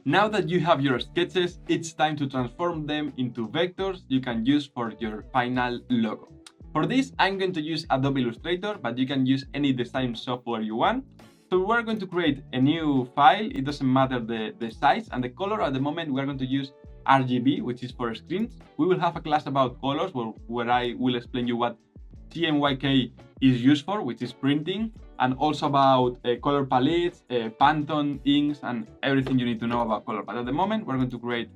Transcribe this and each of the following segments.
Now that you have your sketches, it's time to transform them into vectors you can use for your final logo. For this, I'm going to use Adobe Illustrator, but you can use any design software you want. So we're going to create a new file. It doesn't matter the size and the color. At the moment, we're going to use RGB, which is for screens. We will have a class about colors where I will explain you what CMYK is used for, which is printing, and also about color palettes, Pantone inks, and everything you need to know about color. But at the moment, we're going to create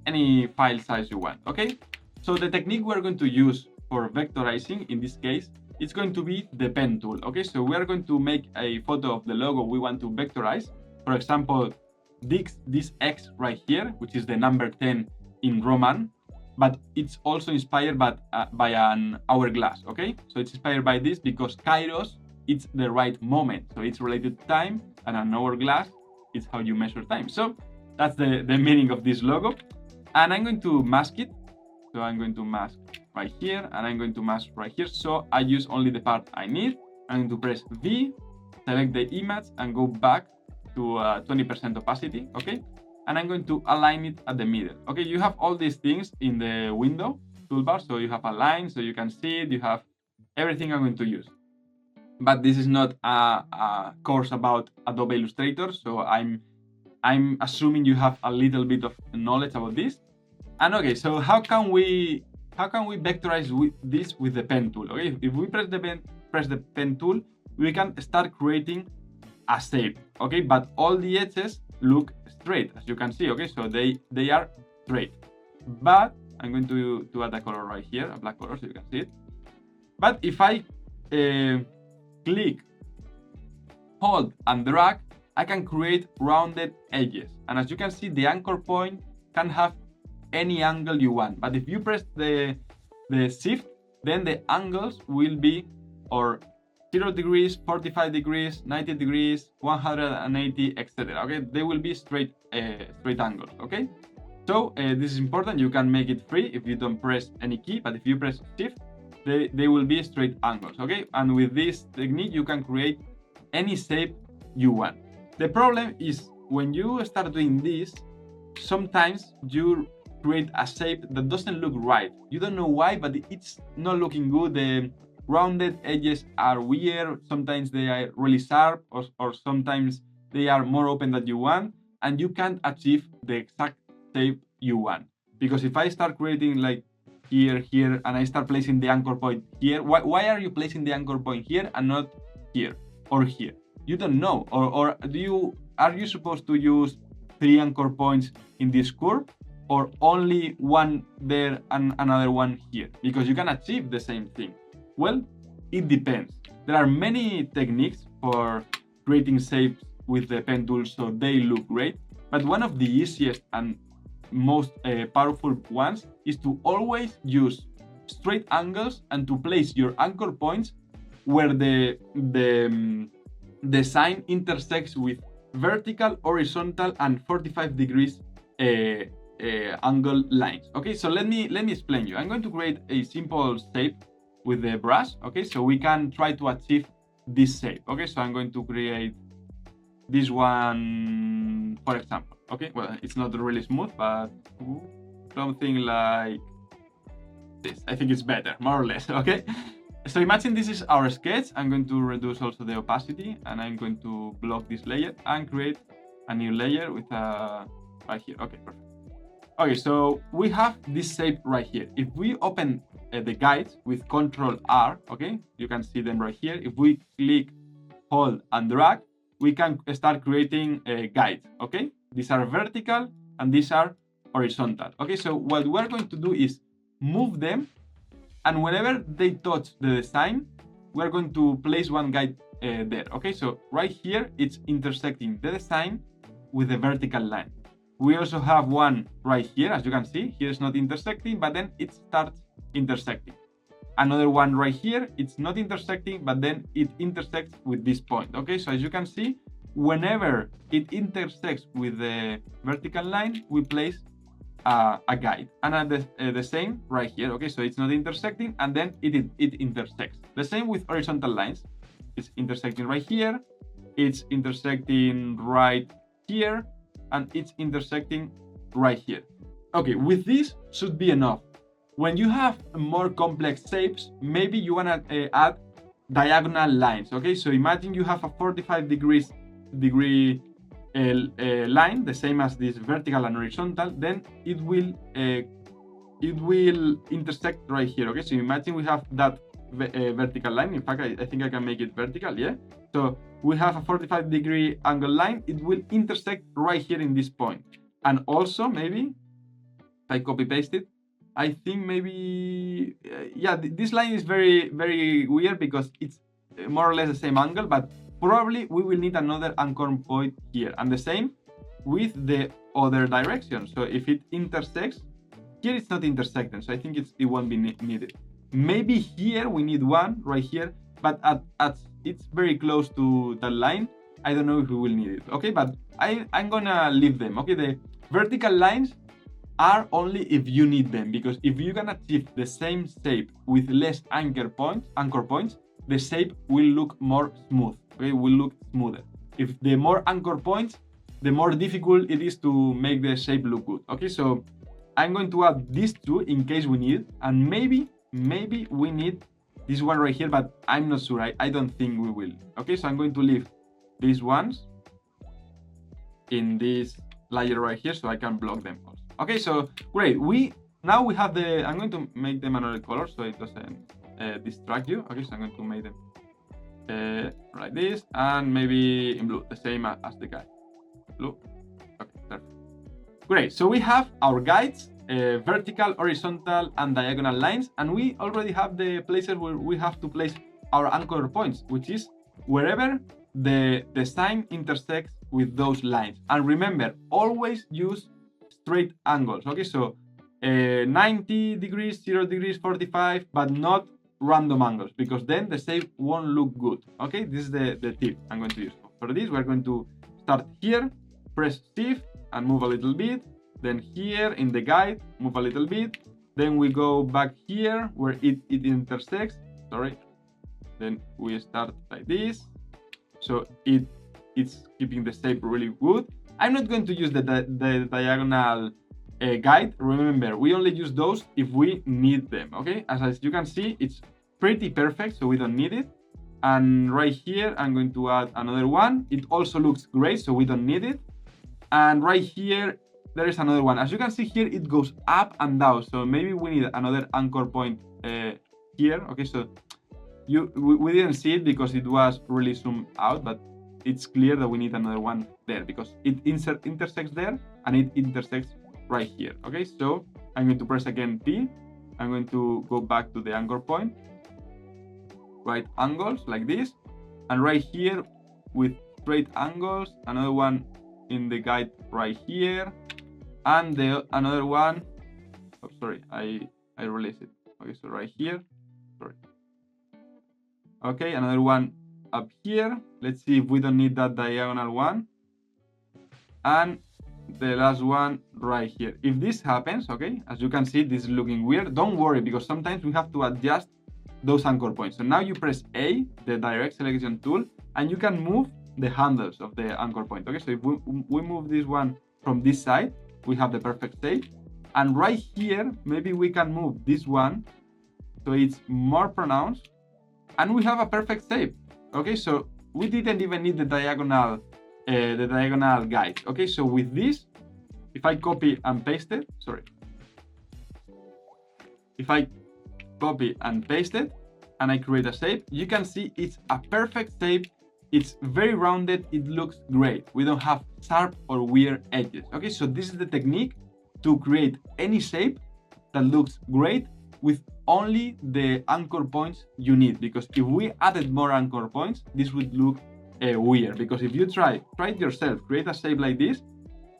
any file size you want, okay? So the technique we're going to use for vectorizing, in this case, it's going to be the pen tool, okay? So we are going to make a photo of the logo we want to vectorize. For example, this X right here, which is the number 10 in Roman, but it's also inspired by an hourglass, okay? So it's inspired by this because Kairos, it's the right moment. So it's related to time, and an hourglass is how you measure time. So that's the meaning of this logo. And I'm going to mask it. So I'm going to mask right here, and I'm going to mask right here. So I use only the part I need. I'm going to press V, select the image, and go back to 20% opacity, okay? And I'm going to align it at the middle. Okay, you have all these things in the window toolbar. So you have a line, so you can see it. You have everything I'm going to use. But this is not a course about Adobe Illustrator, so I'm assuming you have a little bit of knowledge about this. And okay, so how can we vectorize this with the pen tool? Okay, if we press the pen tool, we can start creating a shape. Okay, but all the edges look straight, as you can see. Okay, so they are straight. But I'm going to add a color right here, a black color, so you can see it. But if I click, hold, and drag, I can create rounded edges. And as you can see, the anchor point can have any angle you want. But if you press the shift, then the angles will be or 0 degrees, 45 degrees, 90 degrees, 180, etc. Okay, they will be straight angles. Okay, so this is important. You can make it free if you don't press any key, but if you press shift, they will be straight angles. Okay, and with this technique, you can create any shape you want. The problem is when you start doing this, sometimes you create a shape that doesn't look right. You don't know why, but it's not looking good. The rounded edges are weird. Sometimes they are really sharp, or sometimes they are more open than you want, and you can't achieve the exact shape you want. Because if I start creating like here, and I start placing the anchor point here, why are you placing the anchor point here and not here or here? You don't know. Or are you supposed to use 3 anchor points in this curve, or only one there and another one here? Because you can achieve the same thing. Well, it depends. There are many techniques for creating shapes with the pen tool so they look great, but one of the easiest and most powerful ones is to always use straight angles and to place your anchor points where the sign intersects with vertical, horizontal, and 45 degrees angle lines. Okay, so let me explain you. I'm going to create a simple shape with the brush. Okay, so we can try to achieve this shape. Okay, so I'm going to create this one, for example. Okay, well, it's not really smooth, but something like this. I think it's better, more or less. Okay, so imagine this is our sketch. I'm going to reduce also the opacity, and I'm going to block this layer and create a new layer with a right here. Okay, perfect. Okay, so we have this shape right here. If we open the guides with Control R, okay, you can see them right here. If we click, hold, and drag, we can start creating guides. Okay, these are vertical and these are horizontal. Okay, so what we're going to do is move them, and whenever they touch the design, we're going to place one guide there. Okay, so right here it's intersecting the design with the vertical line. We also have one right here, as you can see. Here it's not intersecting, but then it starts intersecting. Another one right here, it's not intersecting, but then it intersects with this point. Okay, so as you can see, whenever it intersects with the vertical line, we place a guide. And the same right here. Okay, so it's not intersecting, and then it intersects. The same with horizontal lines. It's intersecting right here. It's intersecting right here. and it's intersecting right here. Okay, with this should be enough. When you have more complex shapes, maybe you wanna add diagonal lines. Okay, so imagine you have a 45 degree line, the same as this vertical and horizontal. Then it will intersect right here. Okay, so imagine we have that vertical line. In fact, I think I can make it vertical. Yeah, so we have a 45 degree angle line. It will intersect right here in this point. And also maybe if I copy paste it, I think maybe yeah, this line is very weird because it's more or less the same angle, but probably we will need another anchor point here, and the same with the other direction. So if it intersects here, it's not intersecting, so I think it won't be needed. Maybe here we need one right here, but at it's very close to that line, I don't know if we will need it. Okay, but I'm gonna leave them. Okay, the vertical lines are only if you need them, because if you can achieve the same shape with less anchor points, the shape will look more smooth. Okay, will look smoother. If the more anchor points, the more difficult it is to make the shape look good. Okay, so I'm going to add these two in case we need, and maybe we need this one right here, but I'm not sure. I don't think we will. Okay, so I'm going to leave these ones in this layer right here so I can block them also. Okay, so great. Now we have the, I'm going to make them another color so it doesn't distract you. Okay, so I'm going to make them like this, and maybe in blue, the same as the guide. Blue. Okay, perfect. Great. So we have our guides, vertical, horizontal, and diagonal lines, and we already have the places where we have to place our anchor points, which is wherever the design intersects with those lines. And remember, always use straight angles. Okay, so 90 degrees, 0 degrees, 45, but not random angles, because then the shape won't look good. Okay, this is the tip I'm going to use. For this, we're going to start here, press Shift and move a little bit. Then here in the guide, move a little bit. Then we go back here where it intersects. Sorry. Then we start like this. So it's keeping the shape really good. I'm not going to use the diagonal guide. Remember, we only use those if we need them. Okay, as you can see, it's pretty perfect, so we don't need it. And right here, I'm going to add another one. It also looks great, so we don't need it. And right here, there is another one. As you can see here, it goes up and down. So maybe we need another anchor point here. Okay, so we didn't see it because it was really zoomed out, but it's clear that we need another one there because it intersects there and it intersects right here. Okay, so I'm going to press again P. I'm going to go back to the anchor point, right angles like this, and right here with straight angles, another one in the guide right here, and another one. Oh, sorry, I released it. Okay, so right here. Sorry. Okay, another one up here. Let's see if we don't need that diagonal one. And the last one right here. If this happens, okay, as you can see, this is looking weird. Don't worry, because sometimes we have to adjust those anchor points. So now you press A, the direct selection tool, and you can move the handles of the anchor point. Okay, so if we move this one from this side, we have the perfect shape. And right here, maybe we can move this one so it's more pronounced, and we have a perfect shape. Okay, so we didn't even need the diagonal guide. Okay, so with this, if I copy and paste it, sorry, if I copy and paste it and I create a shape, you can see it's a perfect shape. It's very rounded. It looks great. We don't have sharp or weird edges. Okay, so this is the technique to create any shape that looks great with only the anchor points you need. Because if we added more anchor points, this would look weird. Because if you try it yourself, create a shape like this,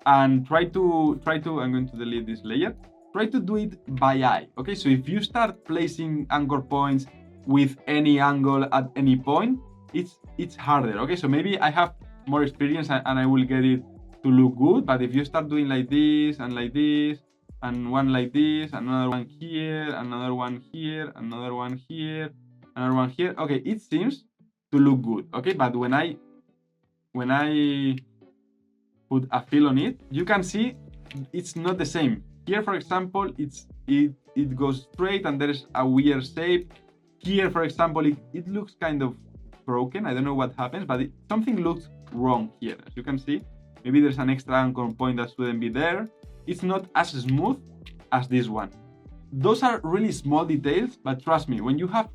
and try to. I'm going to delete this layer. Try to do it by eye. Okay, so if you start placing anchor points with any angle at any point, it's harder. Okay, so maybe I have more experience and I will get it to look good. But if you start doing like this and like this, and one like this, another one here, another one here, another one here, another one here, okay, it seems to look good. Okay, but when I put a fill on it, you can see it's not the same. Here, for example, it goes straight and there is a weird shape. Here, for example, it looks kind of broken. I don't know what happens, but something looks wrong here. As you can see, maybe there's an extra anchor point that shouldn't be there. It's not as smooth as this one. Those are really small details, but trust me, when you have,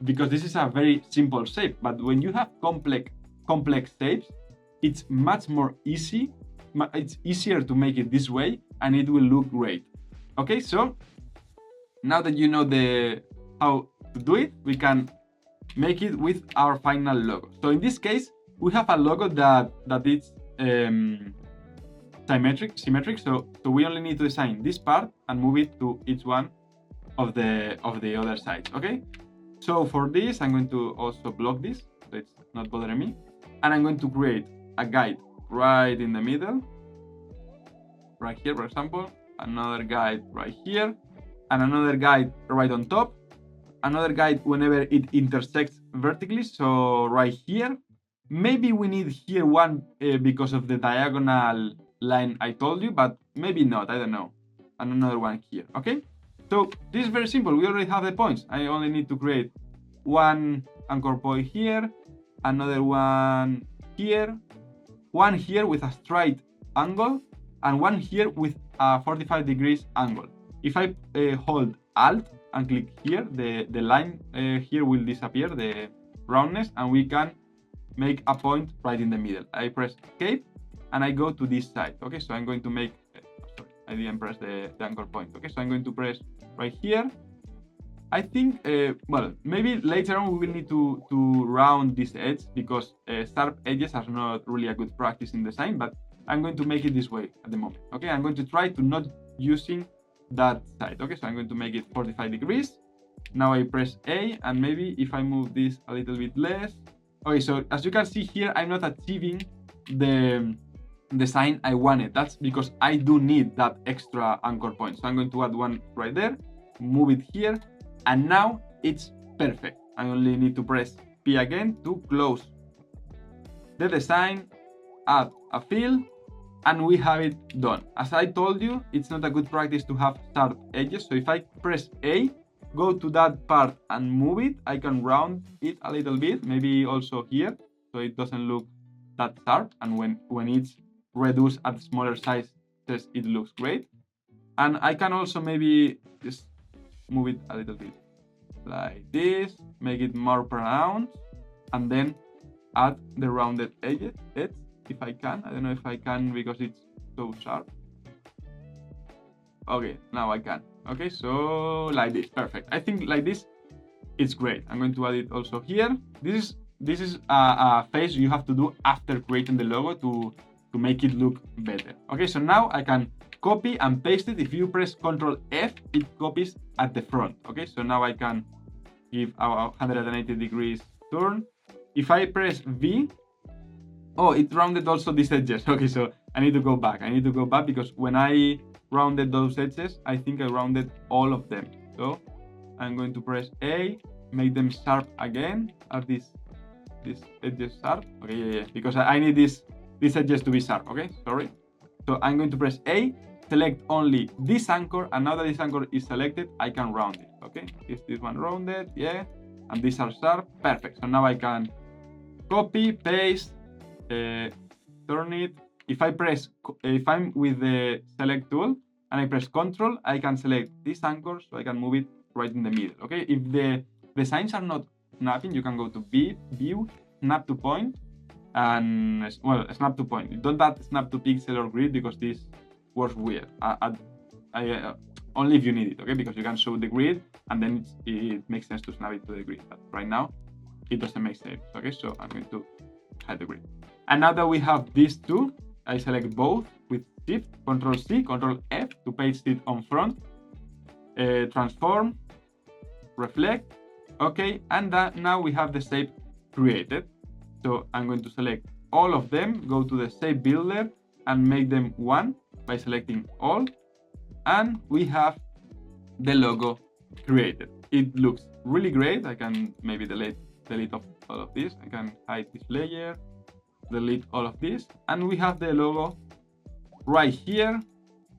because this is a very simple shape, but when you have complex shapes, it's much more easy. It's easier to make it this way, and it will look great. Okay, so now that you know how to do it, we can make it with our final logo. So in this case, we have a logo that is symmetric. So we only need to design this part and move it to each one of the other sides. Okay. So for this, I'm going to also block this, so it's not bothering me, and I'm going to create a guide right in the middle, right here, for example, another guide right here, and another guide right on top, another guide whenever it intersects vertically, so right here. Maybe we need here one because of the diagonal line I told you, but maybe not, I don't know. And another one here, okay? So this is very simple, we already have the points. I only need to create one anchor point here, another one here with a straight angle, and one here with a 45 degrees angle. If I hold Alt and click here, the line here will disappear, the roundness, and we can make a point right in the middle. I press Escape and I go to this side. Okay, so I'm going to make, sorry, I didn't press the anchor point. Okay, so I'm going to press right here. I think, well, maybe later on we will need to round this edge because sharp edges are not really a good practice in design, but I'm going to make it this way at the moment. Okay, I'm going to try to not using that side. Okay, so I'm going to make it 45 degrees. Now I press A, and maybe if I move this a little bit less. Okay, so as you can see here, I'm not achieving the design I wanted. That's because I do need that extra anchor point. So I'm going to add one right there, move it here, and now it's perfect. I only need to press P again to close the design, add a fill, and we have it done. As I told you, it's not a good practice to have sharp edges. So if I press A, go to that part and move it, I can round it a little bit, maybe also here, so it doesn't look that sharp. And when it's reduced at smaller sizes, it looks great. And I can also maybe just move it a little bit like this, make it more pronounced, and then add the rounded edges if I can. I don't know if I can because it's so sharp. Okay, now I can. Okay, so like this, perfect. I think like this, it's great. I'm going to add it also here. This is a phase you have to do after creating the logo to make it look better. Okay, so now I can copy and paste it. If you press Ctrl F, it copies at the front. Okay, so now I can give a 180 degrees turn. If I press V, oh, it rounded also these edges. Okay, so I need to go back. Because when I rounded those edges, I think I rounded all of them. So I'm going to press A, make them sharp again. Are these edges sharp? Okay, yeah, because I need these edges to be sharp. Okay, sorry. So I'm going to press A, select only this anchor, and now that this anchor is selected, I can round it. Okay, is this one rounded? Yeah, and these are sharp. Perfect. So now I can copy, paste, turn it. If I'm with the select tool and I press Ctrl, I can select this anchor, so I can move it right in the middle. Okay, if the designs are not snapping, you can go to View, Snap to Point, and well, Snap to Point. Don't add Snap to Pixel or Grid because this works weird. Only if you need it, okay? Because you can show the grid and then it makes sense to snap it to the grid. But right now, it doesn't make sense. Okay, so I'm going to hide the grid. And now that we have these two, I select both with Shift, Ctrl C, Ctrl F to paste it on front, transform, reflect, okay, and now we have the shape created. So I'm going to select all of them, go to the shape builder and make them one by selecting all, and we have the logo created. It looks really great. I can maybe delete all of this. I can hide this layer, delete all of this, and we have the logo right here,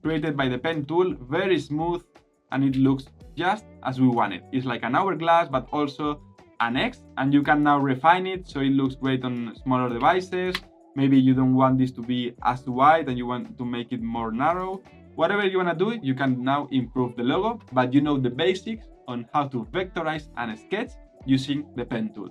created by the pen tool, very smooth, and it looks just as we want it. It's like an hourglass, but also an X, and you can now refine it so it looks great on smaller devices. Maybe you don't want this to be as wide and you want to make it more narrow. Whatever you want to do, you can now improve the logo, but you know the basics on how to vectorize and sketch using the pen tool.